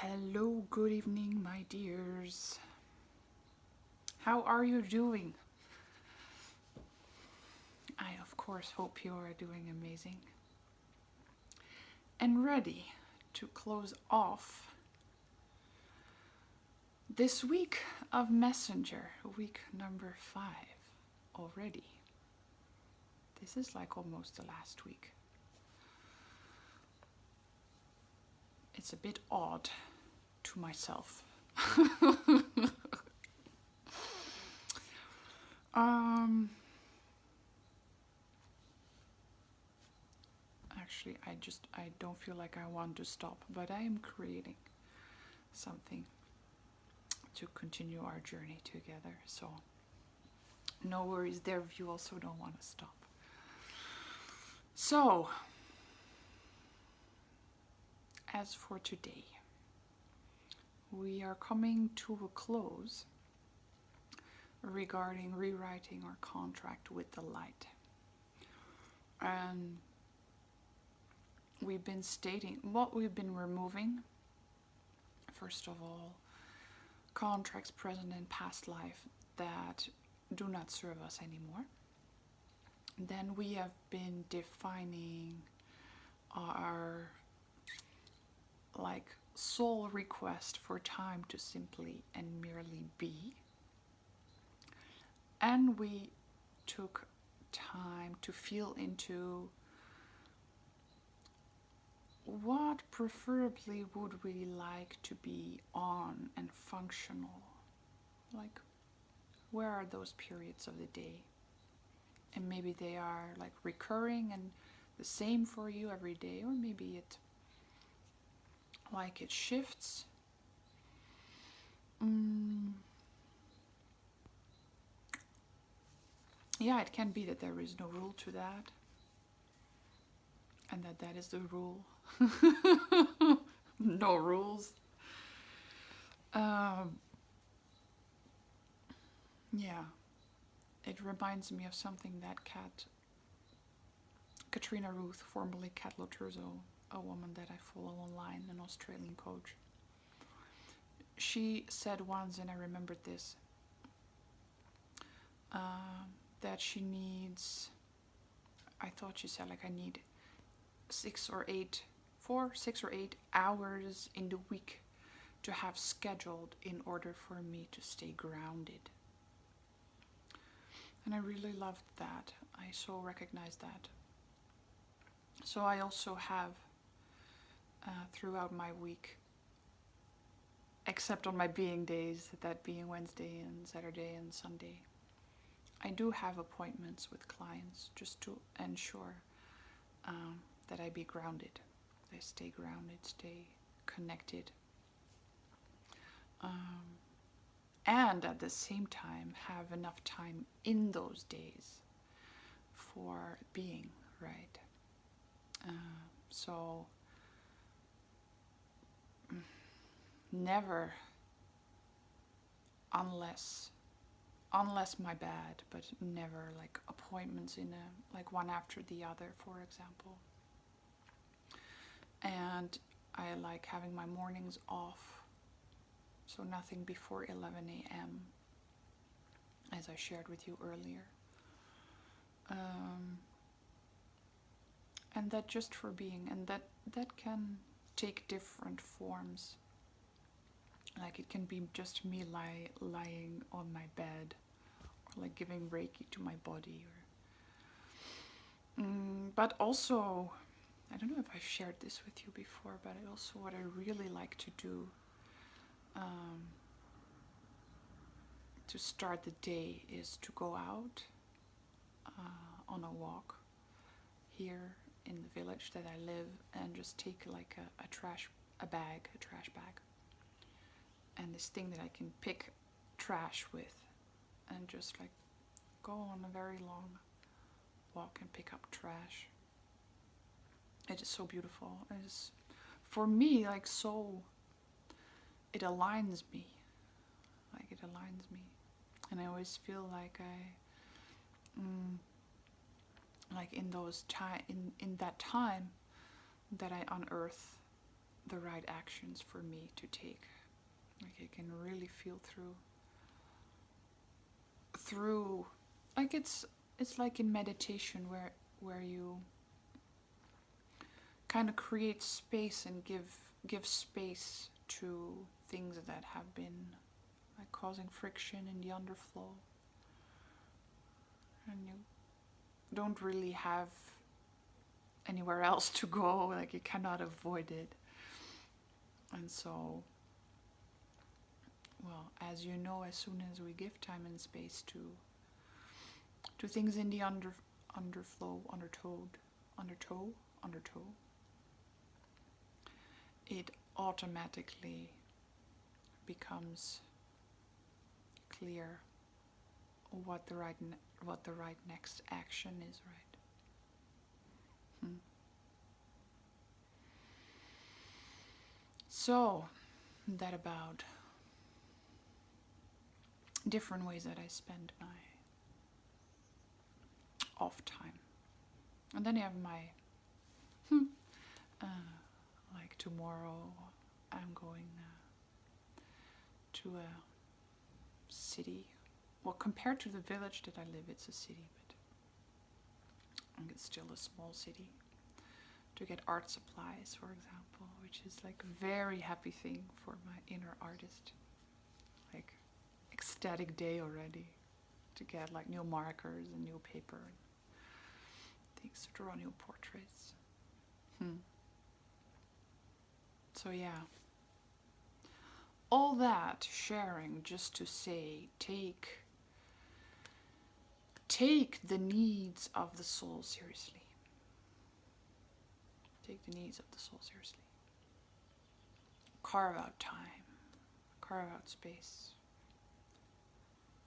Hello, good evening, my dears. How are you doing? I, of course, hope you are doing amazing and ready to close off this week of Messenger, week number 5 already. This is like almost the last week. It's a bit odd to myself. Actually, I don't feel like I want to stop, but I am creating something to continue our journey together. So no worries there if you also don't want to stop. So, as for today, we are coming to a close regarding rewriting our contract with the light. And we've been stating what we've been removing. First of all, contracts present in past life that do not serve us anymore. Then we have been defining our soul request for time to simply and merely be. And we took time to feel into what preferably would we like to be on and functional. Like, where are those periods of the day? And maybe they are like recurring and the same for you every day, or maybe it shifts. Yeah, it can be that there is no rule to that, and that is the rule. No rules. Yeah, it reminds me of something that Katrina Ruth, formerly Kat Loturzo, a woman that I follow online, an Australian coach, she said once, and I remembered this, that she needs, I thought she said, I need 6 or 8 hours in the week to have scheduled in order for me to stay grounded. And I really loved that. I so recognized that. So I also have, throughout my week, except on my being days, that being Wednesday and Saturday and Sunday, I do have appointments with clients just to ensure that I be grounded. I stay grounded, stay connected. And at the same time have enough time in those days for being, right? So never, unless my bad, but never like appointments in one after the other, for example. And I like having my mornings off, so nothing before 11 a.m., as I shared with you earlier. And that just for being, and that can take different forms. Like it can be just me lying on my bed, or like giving Reiki to my body, or but also, I don't know if I've shared this with you before, but also what I really like to do to start the day is to go out on a walk here in the village that I live, and just take like a trash bag, and this thing that I can pick trash with, and just like go on a very long walk and pick up trash. It is so beautiful. It is, for me, like, so, it aligns me. Like, it aligns me. And I always feel like like in those in that time that I unearth the right actions for me to take. Like I can really feel through like it's like in meditation where you kind of create space and give space to things that have been like causing friction in the underflow, and you don't really have anywhere else to go, like you cannot avoid it. And so, well, as you know, as soon as we give time and space to things in the underflow, undertow, it automatically becomes clear what the right next action is, right? So that about different ways that I spend my off time. And then I have my like tomorrow I'm going to a city. Well, compared to the village that I live, it's a city, but it's still a small city, to get art supplies, for example, which is like a very happy thing for my inner artist. Like ecstatic day already to get like new markers and new paper and things to draw new portraits. So yeah, all that sharing just to say, take the needs of the soul seriously. Take the needs of the soul seriously. Carve out time, carve out space.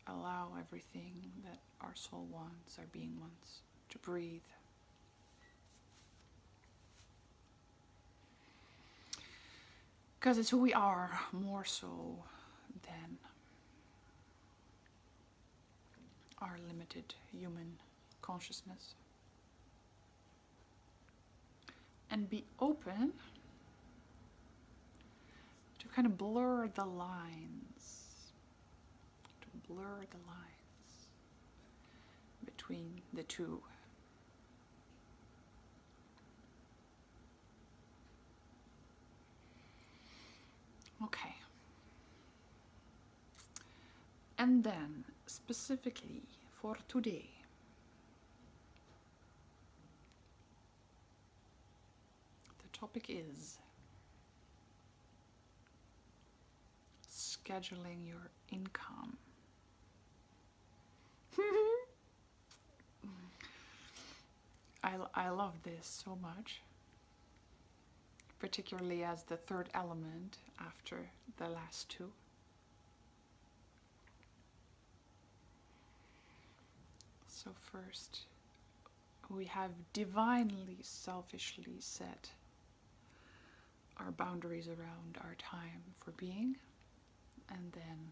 Allow everything that our soul wants, our being wants, to breathe. Because it's who we are, more so than our limited human consciousness. And be open to kind of blur the lines. To blur the lines between the two. Okay. And then, specifically for today, the topic is scheduling your income. I love this so much, particularly as the third element after the last two. So first, we have divinely, selfishly set our boundaries around our time for being, and then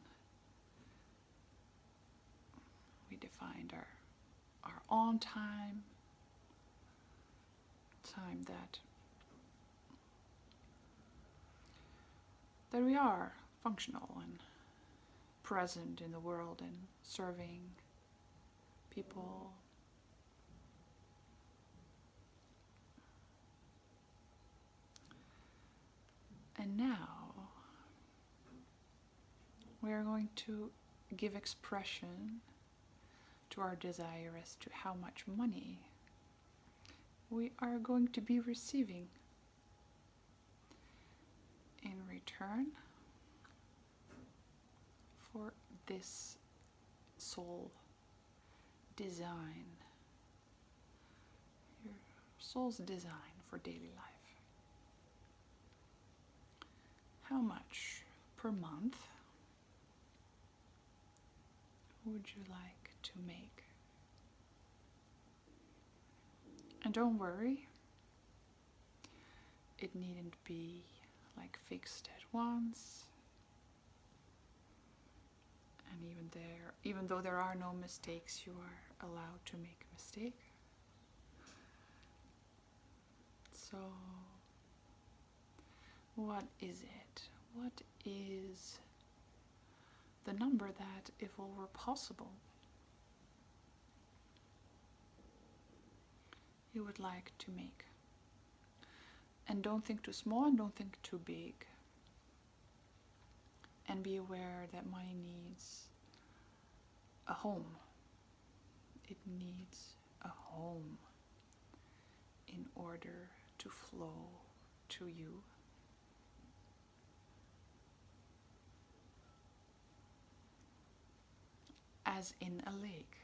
we defined our on time that we are functional and present in the world and serving people. And now we are going to give expression to our desire as to how much money we are going to be receiving in return for this soul design, your soul's design for daily life. How much per month would you like to make? And don't worry, it needn't be like fixed at once. And even though there are no mistakes, you are allowed to make a mistake. So What is it? What is the number that, if all were possible, you would like to make? And don't think too small and don't think too big. And be aware that money needs a home. It needs a home in order to flow to you. As in a lake.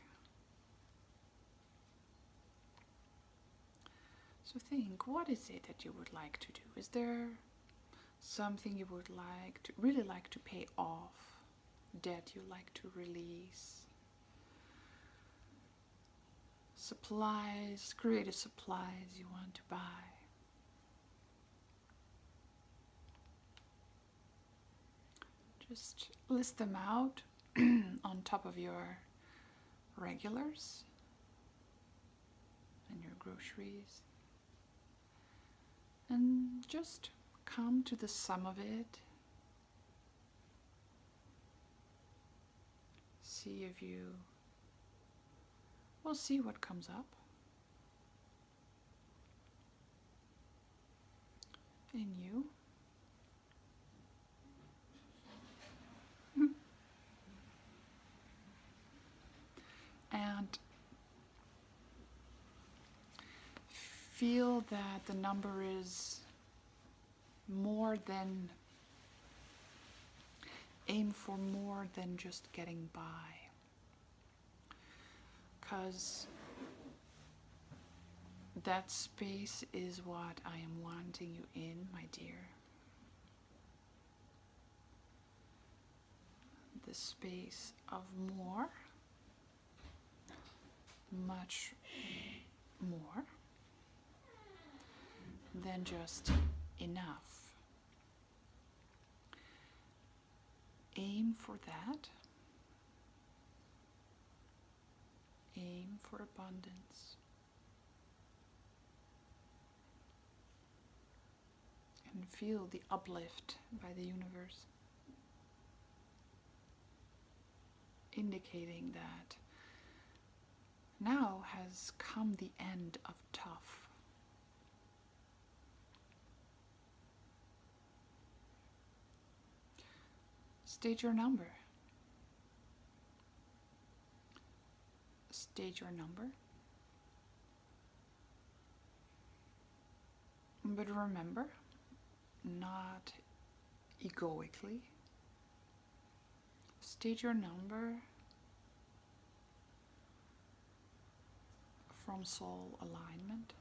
So think, what is it that you would like to do? Is there something you would really like to pay off? Debt you like to release? Supplies, creative supplies you want to buy? Just list them out on top of your regulars and your groceries. And just come to the sum of it. See if you will see what comes up in you. And feel that the number is more than, aim for more than just getting by. Because that space is what I am wanting you in, my dear. The space of more, much more than just enough. Aim for that. Aim for abundance. And feel the uplift by the universe, indicating that now has come the end of tough. State your number. State your number. But remember, not egoically. State your number from soul alignment.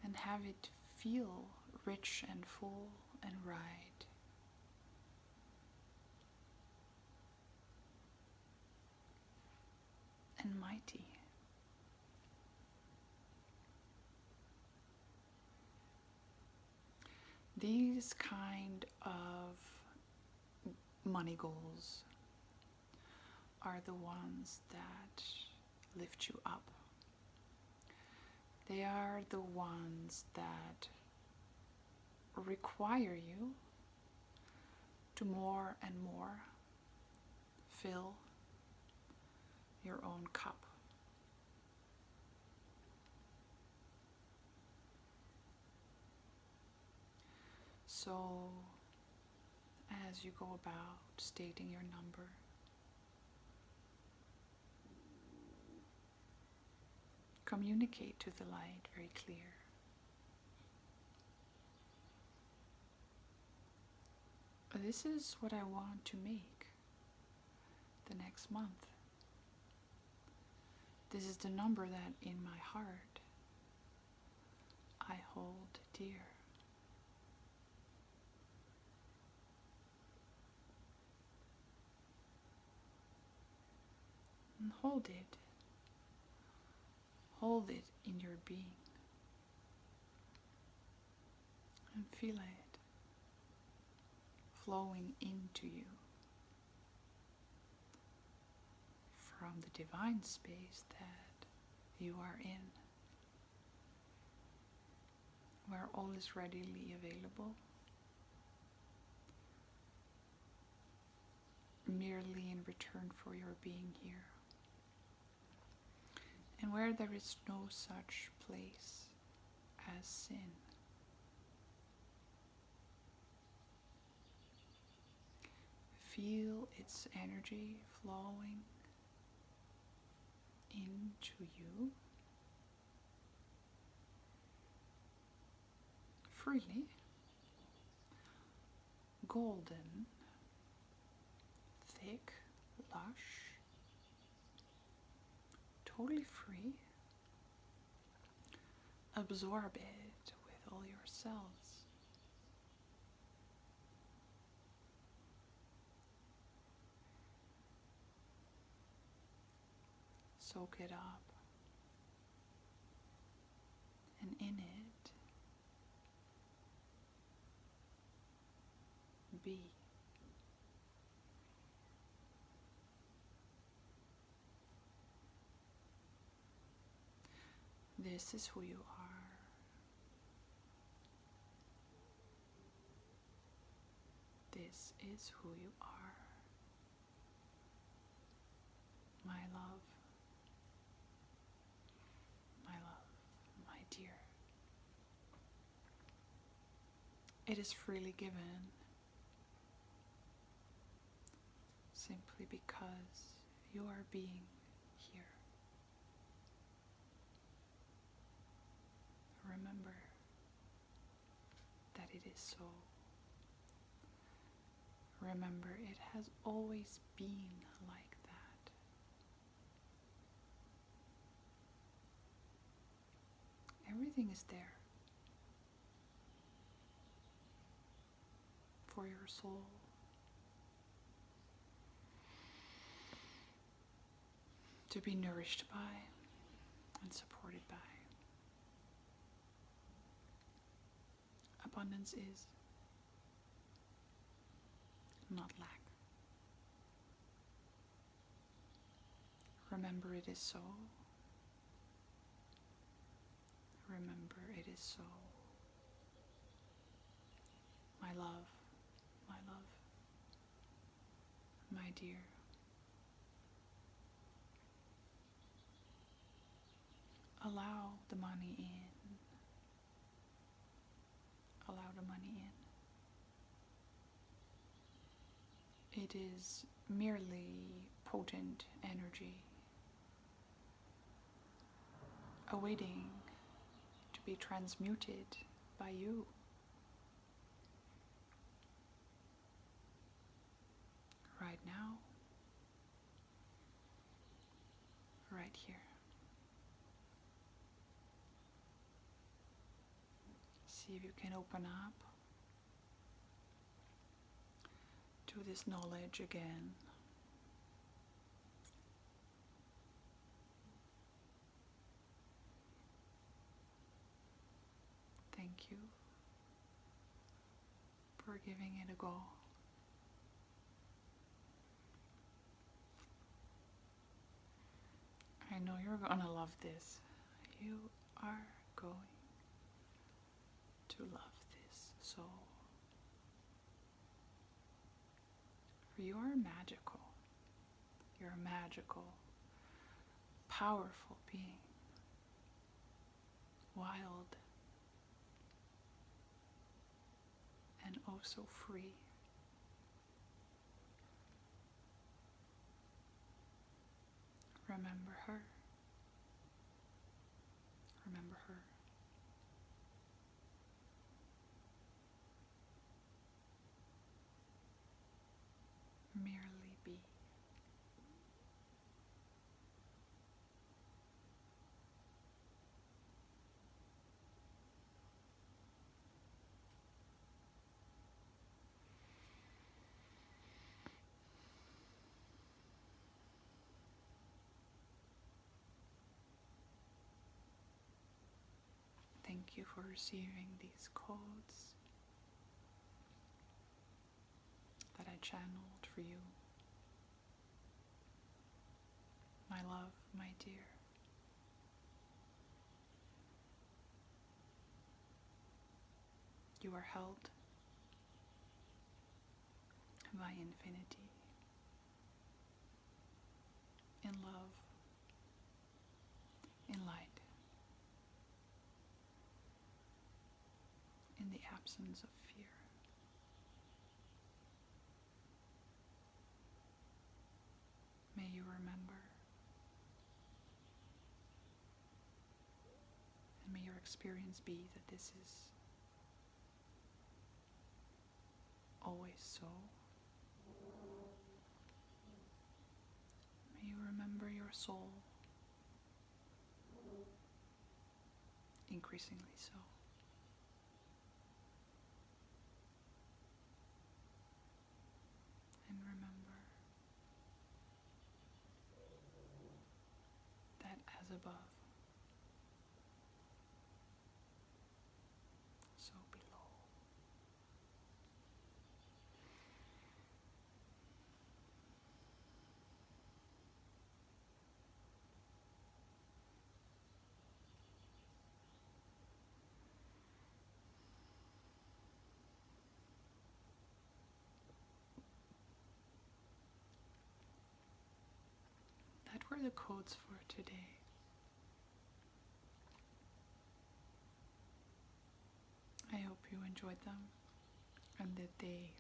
And have it feel rich and full and right. And mighty. These kind of money goals are the ones that lift you up. They are the ones that require you to more and more fill your own cup. So, as you go about stating your number, communicate to the light very clear. This is what I want to make the next month. This is the number that in my heart I hold dear. And hold it. Hold it in your being. And feel it flowing into you from the divine space that you are in. where all is readily available, merely in return for your being here, and where there is no such place as sin. Feel its energy flowing into you freely, golden, thick, lush, totally free. Absorb it with all your cells. Soak it up, and in it, be. This is who you are. This is who you are. My love, my love, my dear. It is freely given, simply because you are being here. Remember that it is so. Remember, it has always been like that. Everything is there for your soul to be nourished by and supported by. Abundance is, not lack. Remember, it is so. Remember, it is so. My love, my love, my dear. Allow the money in. Allow the money in. It is merely potent energy, awaiting to be transmuted by you. Right now, right here. See if you can open up to this knowledge again. Thank you for giving it a go. I know you're gonna love this. You are going to love this so. For you are magical. You're a magical, powerful being. Wild and oh so free. Remember her. Remember her. Merely be. Thank you for receiving these codes that I channeled for you. My love, my dear. You are held by infinity, in love, in light, in the absence of fear. May you remember, and may your experience be that this is always so. May you remember your soul, increasingly so. And remember that as above, so below. That were the codes for today. I hope you enjoyed them and that they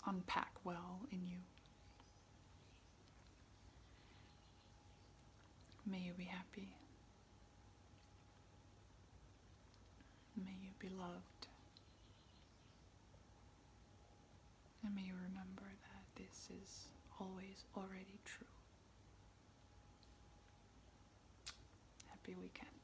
unpack well in you. May you be happy. May you be loved. And may you remember that this is always already true. Happy weekend.